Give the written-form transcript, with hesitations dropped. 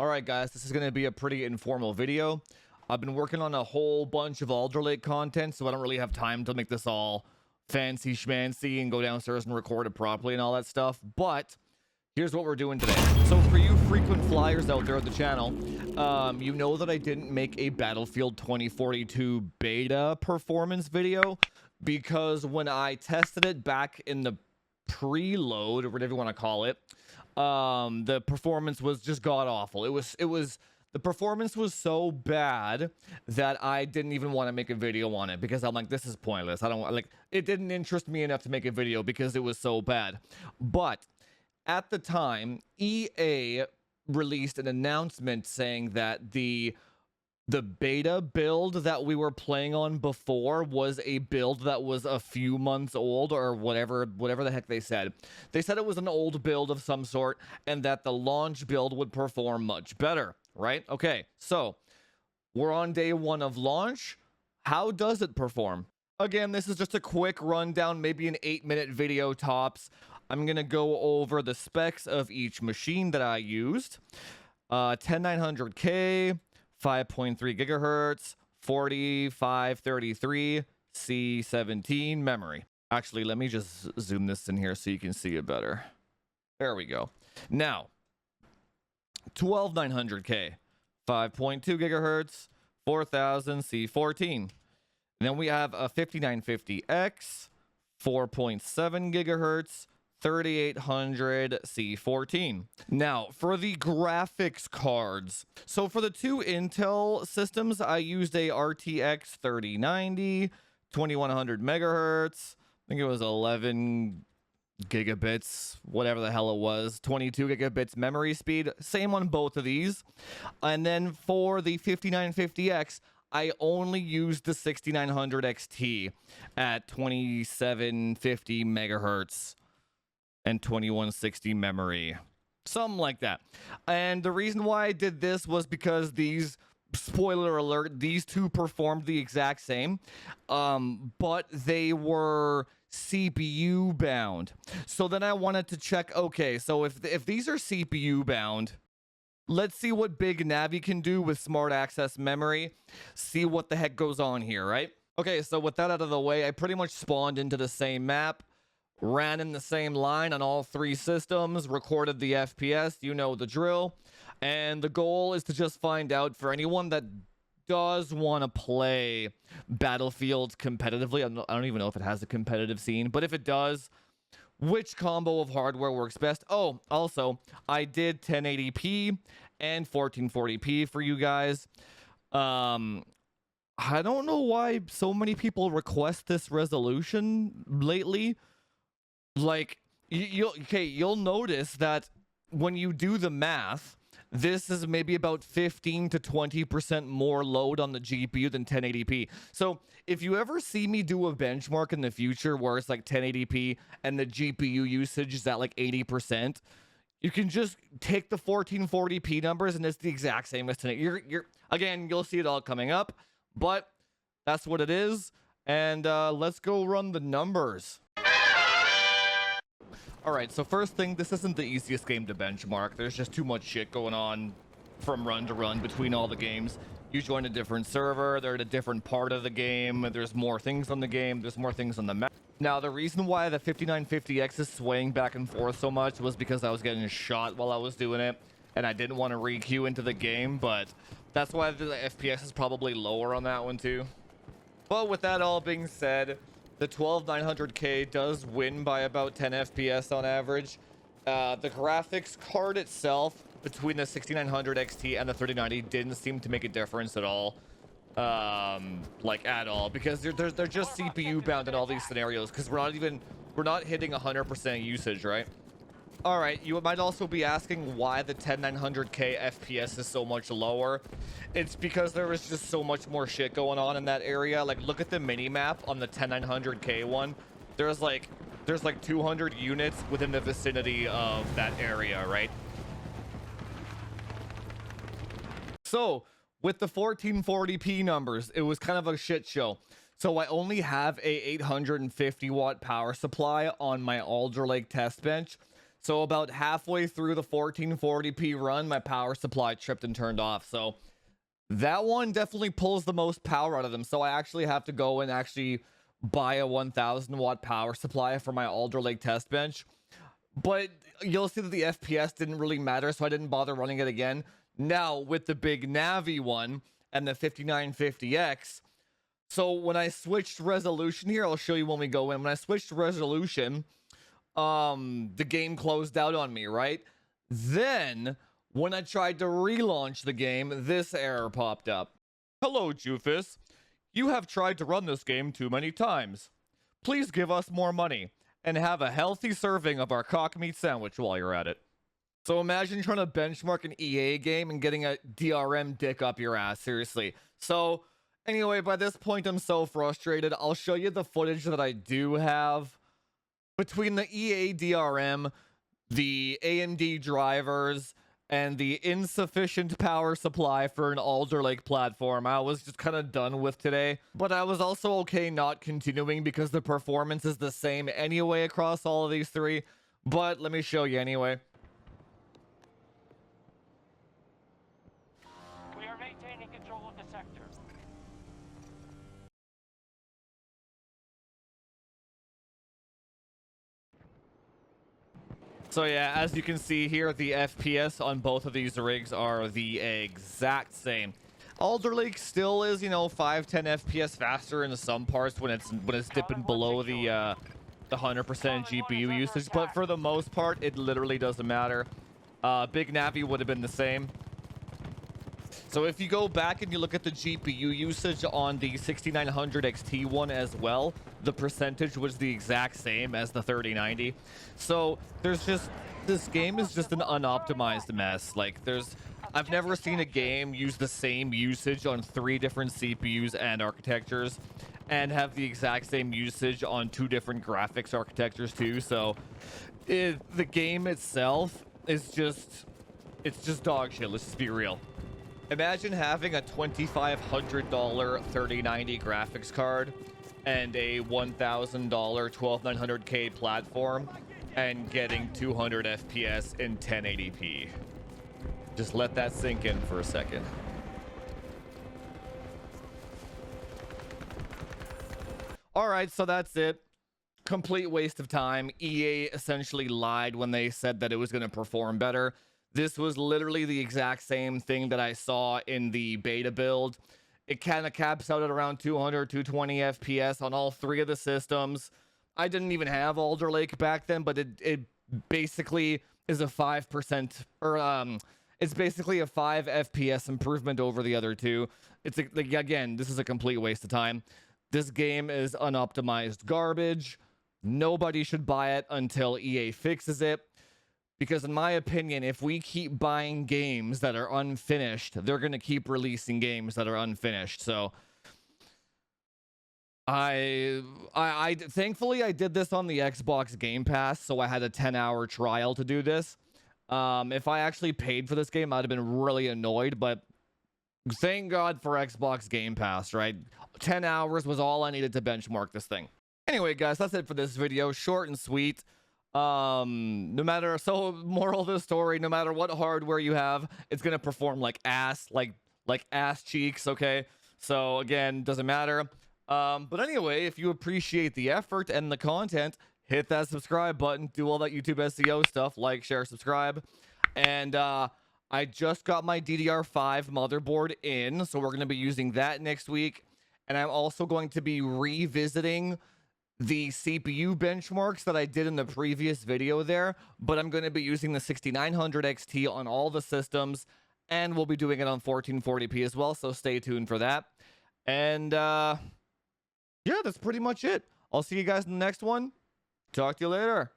All right, guys, this is going to be a pretty informal video. I've been working on a whole bunch of Alder Lake content, so I don't really have time to make this all fancy schmancy and go downstairs and record it properly and all that stuff. But here's what we're doing today. So for you frequent flyers out there at the channel, you know that I didn't make a Battlefield 2042 beta performance video because when I tested it back in the preload, or whatever you want to call it, the performance was just god awful. The performance was so bad that I didn't even want to make a video on it because I'm like, this is pointless. I don't like, it didn't interest me enough to make a video because it was so bad. But at the time, EA released an announcement saying that the beta build that we were playing on before was a build that was a few months old, or whatever the heck they said. They said it was an old build of some sort and that the launch build would perform much better, right? Okay, so we're on day one of launch. How does it perform? Again, this is just a quick rundown, maybe an 8-minute video tops. I'm gonna go over the specs of each machine that I used. 10900K, 5.3 gigahertz, 4533 C17 memory. Actually, let me just zoom this in here so you can see it better. There we go. Now, 12900K, 5.2 gigahertz, 4000 C14. And then we have a 5950X, 4.7 gigahertz, 3800 C14. Now, for the graphics cards, so for the two Intel systems, I used a RTX 3090, 2100 megahertz. I think it was 11 gigabits, whatever the hell it was, 22 gigabits memory speed. Same on both of these. And then for the 5950X, I only used the 6900 XT at 2750 megahertz and 2160 memory, something like that. And the reason why I did this was because these, spoiler alert, these two performed the exact same, but they were CPU bound. So then I wanted to check, okay, so if these are CPU bound, let's see what Big Navi can do with smart access memory, see what the heck goes on here, right? Okay, so with that out of the way, I pretty much spawned into the same map, ran in the same line on all three systems, recorded the FPS, you know the drill. And the goal is to just find out, for anyone that does want to play Battlefield competitively, I don't even know if it has a competitive scene, but if it does, which combo of hardware works best. Oh, also, I did 1080p and 1440p for you guys. I don't know why so many people request this resolution lately. Like, you'll notice that when you do the math, this is maybe about 15 to 20% more load on the GPU than 1080p. So if you ever see me do a benchmark in the future where it's like 1080p and the GPU usage is at like 80%, you can just take the 1440p numbers and it's the exact same as 1080. Again, you'll see it all coming up, but that's what it is. And let's go run the numbers. Alright, so first thing, this isn't the easiest game to benchmark. There's just too much shit going on from run to run between all the games. You join a different server, they're at a different part of the game, there's more things on the game, there's more things on the map. Now, the reason why the 5950X is swaying back and forth so much was because I was getting shot while I was doing it, and I didn't want to re-queue into the game, but that's why the FPS is probably lower on that one too. But with that all being said, the 12900K does win by about 10 FPS on average. The graphics card itself, between the 6900 XT and the 3090, didn't seem to make a difference at all. Like at all, because they're just CPU bound in all these scenarios, because we're not hitting 100% usage, right? All right, you might also be asking why the 10900K FPS is so much lower. It's because there is just so much more shit going on in that area. Like, look at the mini map on the 10900K one. There's like 200 units within the vicinity of that area, right? So with the 1440p numbers, it was kind of a shit show. So I only have a 850 watt power supply on my Alder Lake test bench. So about halfway through the 1440p run, my power supply tripped and turned off. So that one definitely pulls the most power out of them. So I actually have to go and actually buy a 1000 watt power supply for my Alder Lake test bench. But you'll see that the FPS didn't really matter, so I didn't bother running it again. Now, with the big Navi one and the 5950X, so when I switched resolution here, I'll show you when we go in. When I switched resolution, the game closed out on me, right? Then, when I tried to relaunch the game, this error popped up. Hello, Jufus. You have tried to run this game too many times. Please give us more money and have a healthy serving of our cock meat sandwich while you're at it. So imagine trying to benchmark an EA game and getting a DRM dick up your ass, seriously. So anyway, by this point, I'm so frustrated. I'll show you the footage that I do have. Between the EA DRM, the AMD drivers, and the insufficient power supply for an Alder Lake platform, I was just kind of done with today. But I was also okay not continuing because the performance is the same anyway across all of these three. But let me show you anyway. We are maintaining control of the sector. So yeah, as you can see here, the FPS on both of these rigs are the exact same. Alder Lake still is, 5-10 FPS faster in some parts when it's dipping below the 100% GPU usage, but for the most part, it literally doesn't matter. Big Navi would have been the same. So if you go back and you look at the GPU usage on the 6900 XT one as well, the percentage was the exact same as the 3090. So this game is just an unoptimized mess. Like I've never seen a game use the same usage on 3 different CPUs and architectures and have the exact same usage on 2 different graphics architectures too. So the game itself is just dog shit. Let's just be real. Imagine having a $2,500 3090 graphics card and a $1,000 12900K platform and getting 200 FPS in 1080p. Just let that sink in for a second. All right, so that's it. Complete waste of time. EA essentially lied when they said that it was going to perform better. This was literally the exact same thing that I saw in the beta build. It kind of caps out at around 200, 220 FPS on all 3 of the systems. I didn't even have Alder Lake back then, but it basically is a 5% or it's basically a 5 FPS improvement over the other 2. It's like, again, this is a complete waste of time. This game is unoptimized garbage. Nobody should buy it until EA fixes it. Because in my opinion, if we keep buying games that are unfinished, they're going to keep releasing games that are unfinished. So I thankfully I did this on the Xbox Game Pass, so I had a 10-hour trial to do this. If I actually paid for this game, I'd have been really annoyed, but thank God for Xbox Game Pass, right? 10 hours was all I needed to benchmark this thing. Anyway, guys, that's it for this video. Short and sweet. Moral of the story, no matter what hardware you have, it's gonna perform like ass, like ass cheeks, okay? So again, doesn't matter. But anyway, if you appreciate the effort and the content, hit that subscribe button, do all that YouTube SEO stuff, like, share, subscribe. And I just got my DDR5 motherboard in, so we're gonna be using that next week. And I'm also going to be revisiting the CPU benchmarks that I did in the previous video there, but I'm going to be using the 6900 XT on all the systems, and we'll be doing it on 1440p as well, so stay tuned for that. And yeah, that's pretty much it. I'll see you guys in the next one. Talk to you later.